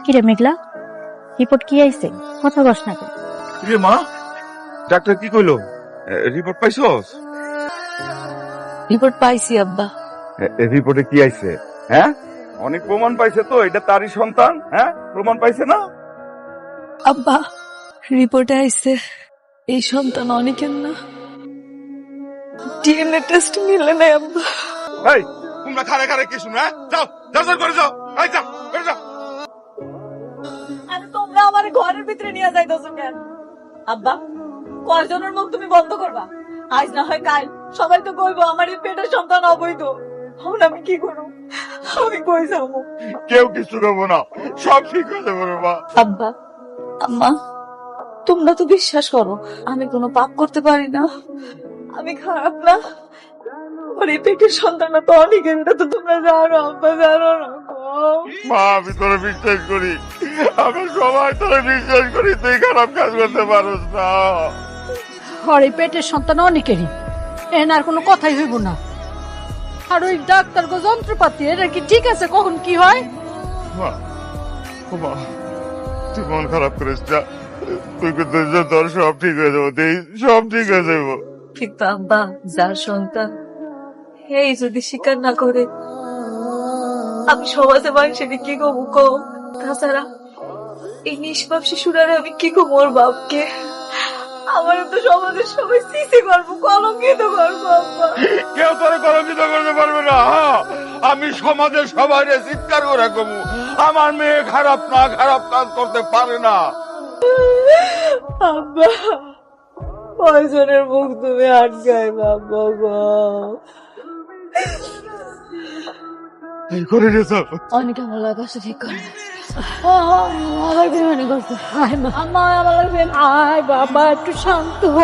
কিরে মেঘলা, রিপোর্ট কি আইছে? কথা কস না কেন? রে মা, ডাক্তার কি কইলো? রিপোর্ট পাইছস? রিপোর্ট পাইছি আব্বা। রিপোর্টে কি আইছে? হ্যাঁ, অনেক প্রমাণ পাইছে তো, এটা তারই সন্তান। হ্যাঁ, প্রমাণ পাইছে না? আব্বা রিপোর্টে আইছে এই সন্তান অনেকের না। ডিএনএ টেস্ট মিলে নাই আব্বা। এই তোমরা খারে খারে কি শুনো? যাও যাও করে যাও, এই যাও করে যাও। আরে তোমরা আমার ঘরের ভিতরে নিয়ে যাইতেছো কেন? আব্বা, কয়জনের মুখ তুমি বন্ধ করবা? আজ না হয় কাল সবাই তো কইবো আমার এই পেটের সন্তান অবৈধ। এখন আমি কি করব? আমি কই যাবো? কেউ কিছু করবো না, সব ঠিক হয়ে যাবে রে মা। আব্বা আম্মা, তোমরা তো বিশ্বাস করো আমি কোনো পাপ করতে পারি না, আমি খারাপ না। আমার এই পেটের সন্তানটা তো অনেকের, এটা তো তোমরা জানো আব্বা, জানো না? মা, আমি তোরে বিশ্বাস করি, আমি সবাই তোরে বিশ্বাস করি, তুই খারাপ কাজ করতে পারোস না। আর এই পেটের সন্তান অনেকেরই, এনার কোনো কথাই হইব না। আর ওই ডাক্তার গো যন্ত্রপাতি, এটা কি ঠিক আছে? কখন কি হয়? মা, ও মা, তুই মন খারাপ করিস না, তুই কিন্তু তোর সব ঠিক হয়ে যাবো, সব ঠিক হয়ে যাবো। কিন্তু আব্বা, যার সন্তান এই যদি স্বীকার না করে আমি সমাজে মানুষের কি কব কো? তাছাড়া এই নিষ্পাপ শিশুরারে আমি কি কব ওর বাপকে? আমার তো সমাজের সবাই সিসি করবো, কলঙ্কিত করবো আব্বা। কেউ তোরে কলঙ্কিত করতে পারবে না। হ্যাঁ, আমি সমাজের সবাই চিৎকার করে কমু, আমার মেয়ে খারাপ না, খারাপ কাজ করতে পারে না। আব্বা, কয়জনের মুখ তুমি আটকাই বাবা গো? এই করে নিয়েছো? অনেক আমার লাগা ঠিক করে আমার বেমানি করতে, আয় মা, আমার লাগবে, আয় বাবা একটু শান্ত হ।